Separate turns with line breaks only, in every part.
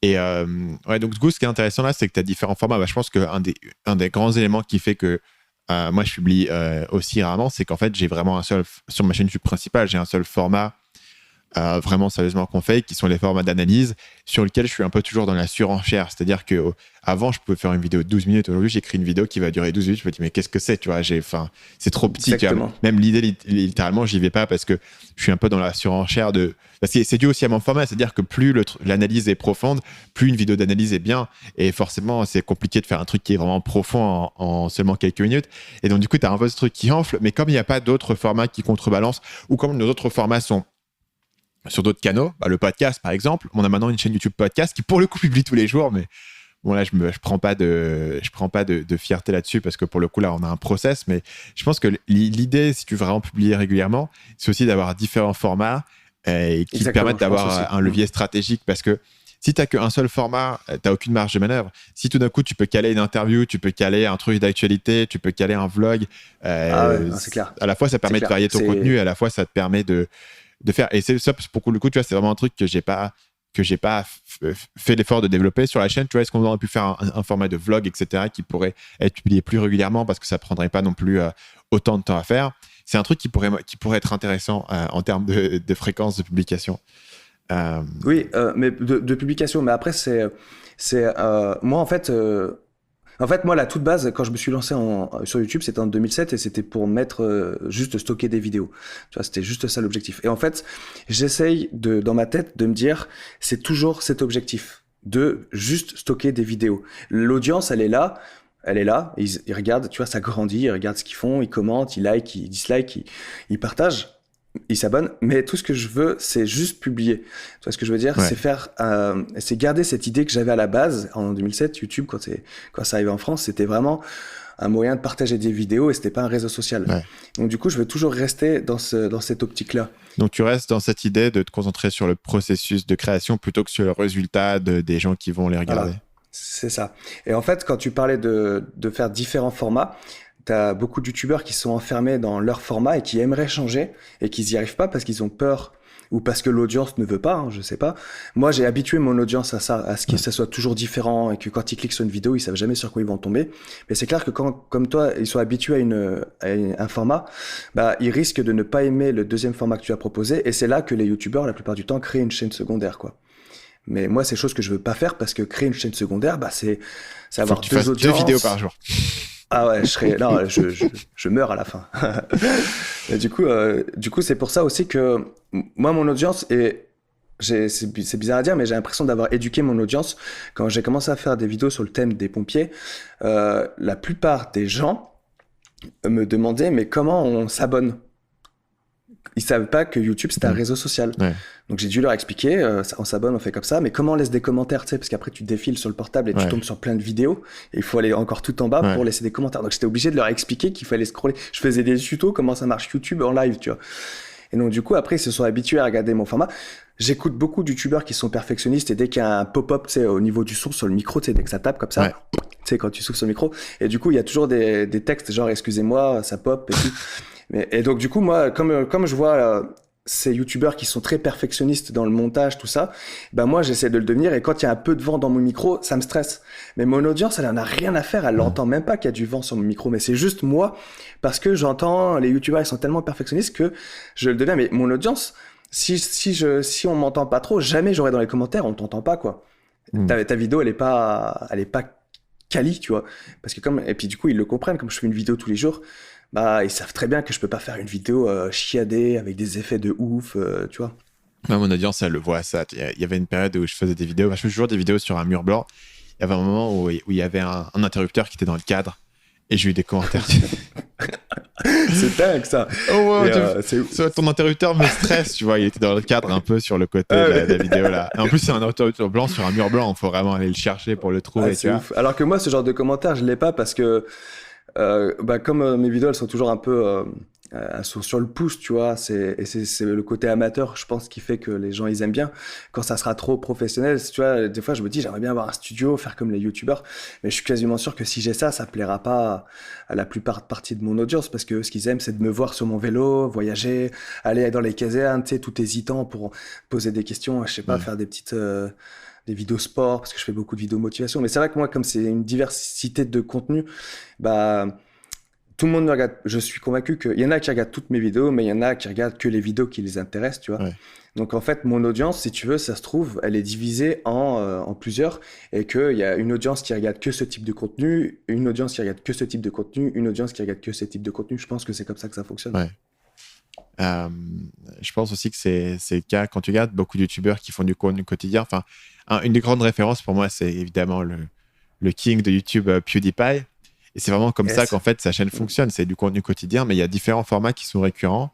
Et ouais, donc du coup, ce qui est intéressant là, c'est que tu as différents formats. Bah, je pense un des grands éléments qui fait que moi, je publie aussi rarement, c'est qu'en fait, j'ai vraiment sur ma chaîne YouTube principale, j'ai un seul format vraiment sérieusement qu'on fait, qui sont les formats d'analyse sur lesquels je suis un peu toujours dans la surenchère. C'est-à-dire que avant, je pouvais faire une vidéo de 12 minutes. Aujourd'hui, j'écris une vidéo qui va durer 12 minutes. Je me dis, mais qu'est-ce que c'est, tu vois, c'est trop petit. Tu vois.
Exactement.
Même l'idée, littéralement, j'y vais pas parce que je suis un peu dans la surenchère de. C'est dû aussi à mon format. C'est-à-dire que plus l'analyse est profonde, plus une vidéo d'analyse est bien. Et forcément, c'est compliqué de faire un truc qui est vraiment profond en seulement quelques minutes. Et donc, du coup, tu as un peu ce truc qui enfle. Mais comme il n'y a pas d'autres formats qui contrebalancent, ou comme nos autres formats sont sur d'autres canaux, le podcast par exemple, on a maintenant une chaîne YouTube podcast qui pour le coup publie tous les jours, mais bon là je prends pas de fierté là-dessus parce que pour le coup là on a un process, mais je pense que l'idée si tu veux vraiment publier régulièrement, c'est aussi d'avoir différents formats qui te permettent d'avoir un levier stratégique, parce que si tu n'as qu'un seul format, tu n'as aucune marge de manœuvre. Si tout d'un coup, tu peux caler une interview, tu peux caler un truc d'actualité, tu peux caler un vlog,
c'est clair.
À la fois, ça permet de varier ton contenu, et à la fois, ça te permet de faire. Et c'est ça, pour le coup, tu vois, c'est vraiment un truc que j'ai pas fait l'effort de développer sur la chaîne. Tu vois, est-ce qu'on aurait pu faire un format de vlog, etc., qui pourrait être publié plus régulièrement parce que ça prendrait pas non plus autant de temps à faire. C'est un truc qui pourrait être intéressant en termes de fréquence de publication.
Oui, mais de publication. Mais après, moi, en fait, moi, la toute base, quand je me suis lancé sur YouTube, c'était en 2007 et c'était pour juste stocker des vidéos. Tu vois, c'était juste ça l'objectif. Et en fait, j'essaye dans ma tête de me dire, c'est toujours cet objectif de juste stocker des vidéos. L'audience, elle est là. Ils regardent, tu vois, ça grandit, ils regardent ce qu'ils font, ils commentent, ils like, ils dislike, ils partagent. Ils s'abonnent, mais tout ce que je veux, c'est juste publier. Tu vois ce que je veux dire?
Ouais.
C'est garder cette idée que j'avais à la base en 2007. YouTube, quand ça arrivait en France, c'était vraiment un moyen de partager des vidéos et c'était pas un réseau social.
Ouais.
Donc du coup, je veux toujours rester dans cette optique-là.
Donc tu restes dans cette idée de te concentrer sur le processus de création plutôt que sur le résultat des gens qui vont les regarder.
Voilà, c'est ça. Et en fait, quand tu parlais de faire différents formats, t'as beaucoup de youtubeurs qui sont enfermés dans leur format et qui aimeraient changer et qui n'y arrivent pas parce qu'ils ont peur ou parce que l'audience ne veut pas, hein, je sais pas. Moi, j'ai habitué mon audience à ça, à ce que ça soit toujours différent et que quand ils cliquent sur une vidéo, ils savent jamais sur quoi ils vont tomber. Mais c'est clair que comme toi, ils sont habitués à un format, bah, ils risquent de ne pas aimer le deuxième format que tu as proposé et c'est là que les youtubeurs, la plupart du temps, créent une chaîne secondaire, quoi. Mais moi, c'est chose que je veux pas faire parce que créer une chaîne secondaire, bah, c'est avoir deux audiences.
2 vidéos par jour.
Ah ouais, je meurs à la fin. Et du coup, c'est pour ça aussi que moi, mon audience c'est bizarre à dire, mais j'ai l'impression d'avoir éduqué mon audience quand j'ai commencé à faire des vidéos sur le thème des pompiers. La plupart des gens me demandaient, mais comment on s'abonne? Ils savaient pas que YouTube c'était un réseau social.
Ouais.
Donc j'ai dû leur expliquer, on s'abonne, on fait comme ça, mais comment on laisse des commentaires, tu sais, parce qu'après tu défiles sur le portable et tu tombes sur plein de vidéos, et il faut aller encore tout en bas pour laisser des commentaires. Donc j'étais obligé de leur expliquer qu'il fallait scroller. Je faisais des tutos, comment ça marche YouTube en live, tu vois. Et donc du coup après ils se sont habitués à regarder mon format. J'écoute beaucoup de youtubeurs qui sont perfectionnistes et dès qu'il y a un pop-up, tu sais, au niveau du son sur le micro, tu sais, dès que ça tape comme ça, tu sais, quand tu souffles sur le micro, et du coup il y a toujours des textes genre excusez-moi, ça pop et tout. Et donc du coup moi comme je vois ces youtubeurs qui sont très perfectionnistes dans le montage, tout ça, ben moi j'essaie de le devenir et quand il y a un peu de vent dans mon micro, ça me stresse. Mais mon audience, elle en a rien à faire, elle l'entend même pas qu'il y a du vent sur mon micro, mais c'est juste moi, parce que j'entends les youtubeurs, ils sont tellement perfectionnistes que je le deviens. Mais mon audience, si on m'entend pas trop, jamais j'aurai dans les commentaires, on t'entend pas, quoi. Ta vidéo, elle est pas quali, tu vois. Parce que et puis du coup, ils le comprennent, comme je fais une vidéo tous les jours, bah, ils savent très bien que je peux pas faire une vidéo chiadée avec des effets de ouf, tu vois.
Moi, mon audience, elle le voit, ça. Il y avait une période où je faisais des vidéos, je fais toujours des vidéos sur un mur blanc. Il y avait un moment où il y avait un interrupteur qui était dans le cadre et j'ai eu des commentaires.
C'est dingue, ça.
Oh, wow, ton interrupteur me stresse, tu vois. Il était dans le cadre un peu sur le côté de la vidéo, là. Et en plus, c'est un interrupteur blanc sur un mur blanc. Il faut vraiment aller le chercher pour le trouver, tu vois.
Alors que moi, ce genre de commentaires, je l'ai pas parce que comme mes vidéos elles sont toujours un peu elles sont sur le pouce, tu vois, c'est le côté amateur, je pense, qui fait que les gens ils aiment bien. Quand ça sera trop professionnel, tu vois, des fois je me dis j'aimerais bien avoir un studio, faire comme les youtubeurs, mais je suis quasiment sûr que si j'ai ça plaira pas à la plupart partie de mon audience, parce que ce qu'ils aiment c'est de me voir sur mon vélo, voyager, aller dans les casernes, tu sais, tout hésitant pour poser des questions, je sais pas, faire des des vidéos sport, parce que je fais beaucoup de vidéos motivation. Mais c'est vrai que moi, comme c'est une diversité de contenu, bah, tout le monde me regarde. Je suis convaincu qu'il y en a qui regardent toutes mes vidéos, mais il y en a qui regardent que les vidéos qui les intéressent, tu vois.
Ouais.
Donc en fait, mon audience, si tu veux, ça se trouve, elle est divisée en plusieurs, et qu'il y a une audience qui regarde que ce type de contenu, une audience qui regarde que ce type de contenu, une audience qui regarde que ce type de contenu. Je pense que c'est comme ça que ça fonctionne.
Ouais. Je pense aussi que c'est le cas quand tu regardes beaucoup de youtubeurs qui font du contenu quotidien. Enfin, une des grandes références pour moi, c'est évidemment le king de YouTube, PewDiePie. Et c'est vraiment comme ça qu'en fait sa chaîne fonctionne. C'est du contenu quotidien, mais il y a différents formats qui sont récurrents.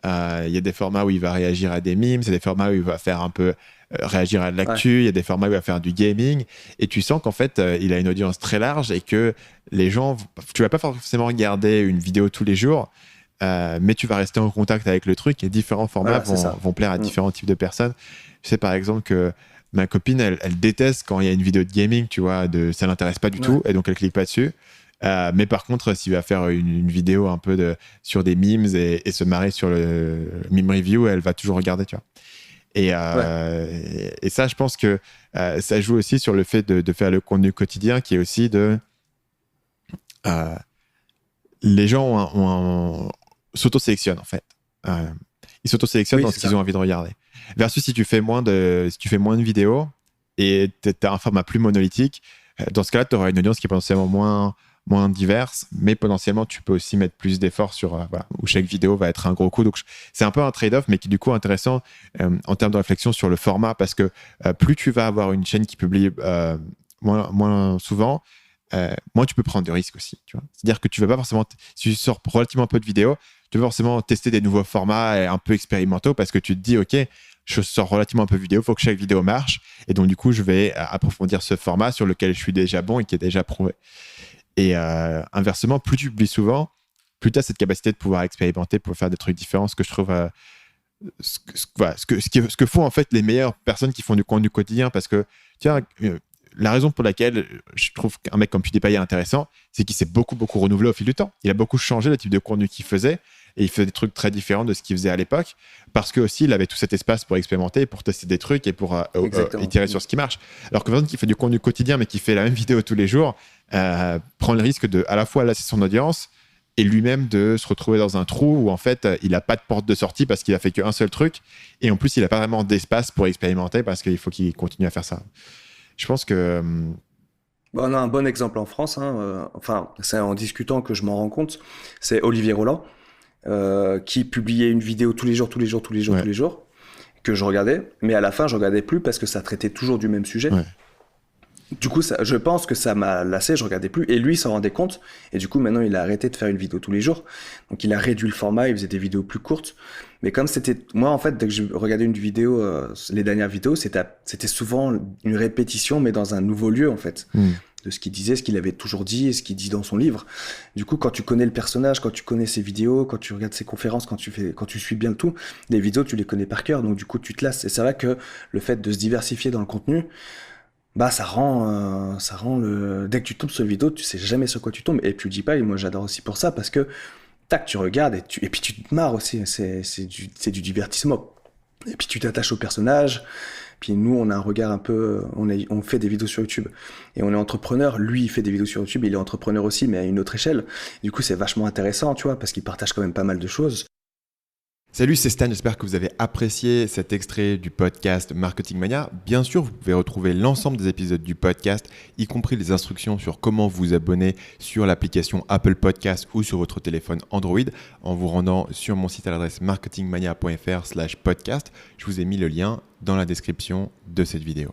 Il y a des formats où il va réagir à des memes, il y a des formats où il va faire un peu réagir à de l'actu, il y a des formats où il va faire du gaming. Et tu sens qu'en fait, il a une audience très large et que les gens, tu vas pas forcément regarder une vidéo tous les jours, mais tu vas rester en contact avec le truc et différents formats vont plaire à différents types de personnes. Je sais par exemple que ma copine, elle déteste quand il y a une vidéo de gaming, tu vois, ça l'intéresse pas du tout et donc elle clique pas dessus. Mais par contre, s'il va faire une vidéo un peu sur des memes et se marrer sur le meme review, elle va toujours regarder, tu vois. Et ça, je pense que ça joue aussi sur le fait de faire le contenu quotidien, qui est aussi les gens s'auto-sélectionnent en fait. Ils s'auto-sélectionnent dans ce qu'ils ont envie de regarder. Versus si tu fais moins de vidéos et tu as un format plus monolithique, dans ce cas-là, tu auras une audience qui est potentiellement moins diverse, mais potentiellement, tu peux aussi mettre plus d'efforts où chaque vidéo va être un gros coup. Donc, c'est un peu un trade-off, mais qui est du coup intéressant en termes de réflexion sur le format, parce que plus tu vas avoir une chaîne qui publie moins souvent, moins tu peux prendre de risques aussi. Tu vois. C'est-à-dire que tu vas pas forcément, si tu sors relativement peu de vidéos, tu vas forcément tester des nouveaux formats un peu expérimentaux, parce que tu te dis, OK, je sors relativement peu de vidéos, il faut que chaque vidéo marche. Et donc, du coup, je vais approfondir ce format sur lequel je suis déjà bon et qui est déjà prouvé. Et inversement, plus tu publies souvent, plus tu as cette capacité de pouvoir expérimenter, pour faire des trucs différents. Ce que je trouve, ce que font en fait les meilleures personnes qui font du contenu quotidien. Parce que, tiens, la raison pour laquelle je trouve qu'un mec comme PewDiePie est intéressant, c'est qu'il s'est beaucoup renouvelé au fil du temps. Il a beaucoup changé le type de contenu qu'il faisait. Et il faisait des trucs très différents de ce qu'il faisait à l'époque, parce que aussi il avait tout cet espace pour expérimenter, pour tester des trucs et pour itérer sur ce qui marche. Alors que personne qui fait du contenu quotidien mais qui fait la même vidéo tous les jours prend le risque de à la fois lasser son audience et lui-même de se retrouver dans un trou où en fait il n'a pas de porte de sortie parce qu'il a fait qu'un seul truc, et en plus il n'a pas vraiment d'espace pour expérimenter parce qu'il faut qu'il continue à faire ça. Je pense que
on a un bon exemple en France, enfin c'est en discutant que je m'en rends compte, c'est Olivier Roland. Qui publiait une vidéo tous les jours, que je regardais, mais à la fin, je regardais plus parce que ça traitait toujours du même sujet. Ouais. Du coup, je pense que ça m'a lassé, je regardais plus, et lui s'en rendait compte, et du coup, maintenant, il a arrêté de faire une vidéo tous les jours. Donc, il a réduit le format, il faisait des vidéos plus courtes. Mais comme moi, en fait, dès que je regardais une vidéo, les dernières vidéos, c'était souvent une répétition, mais dans un nouveau lieu, en fait. De ce qu'il disait, ce qu'il avait toujours dit et ce qu'il dit dans son livre. Du coup, quand tu connais le personnage, quand tu connais ses vidéos, quand tu regardes ses conférences, quand tu suis bien le tout, les vidéos, tu les connais par cœur, donc du coup, tu te lasses. Et c'est vrai que le fait de se diversifier dans le contenu, ça rend dès que tu tombes sur une vidéo, tu sais jamais sur quoi tu tombes. Et PewDiePie, moi, j'adore aussi pour ça, parce que, tac, tu regardes et puis tu te marres aussi. C'est du divertissement. Et puis tu t'attaches au personnage. Puis nous, on a un regard un peu... On fait des vidéos sur YouTube. Et on est entrepreneur. Lui, il fait des vidéos sur YouTube. Il est entrepreneur aussi, mais à une autre échelle. Du coup, c'est vachement intéressant, tu vois, parce qu'il partage quand même pas mal de choses.
Salut, c'est Stan. J'espère que vous avez apprécié cet extrait du podcast Marketing Mania. Bien sûr, vous pouvez retrouver l'ensemble des épisodes du podcast, y compris les instructions sur comment vous abonner sur l'application Apple Podcast ou sur votre téléphone Android, en vous rendant sur mon site à l'adresse marketingmania.fr/podcast. Je vous ai mis le lien dans la description de cette vidéo.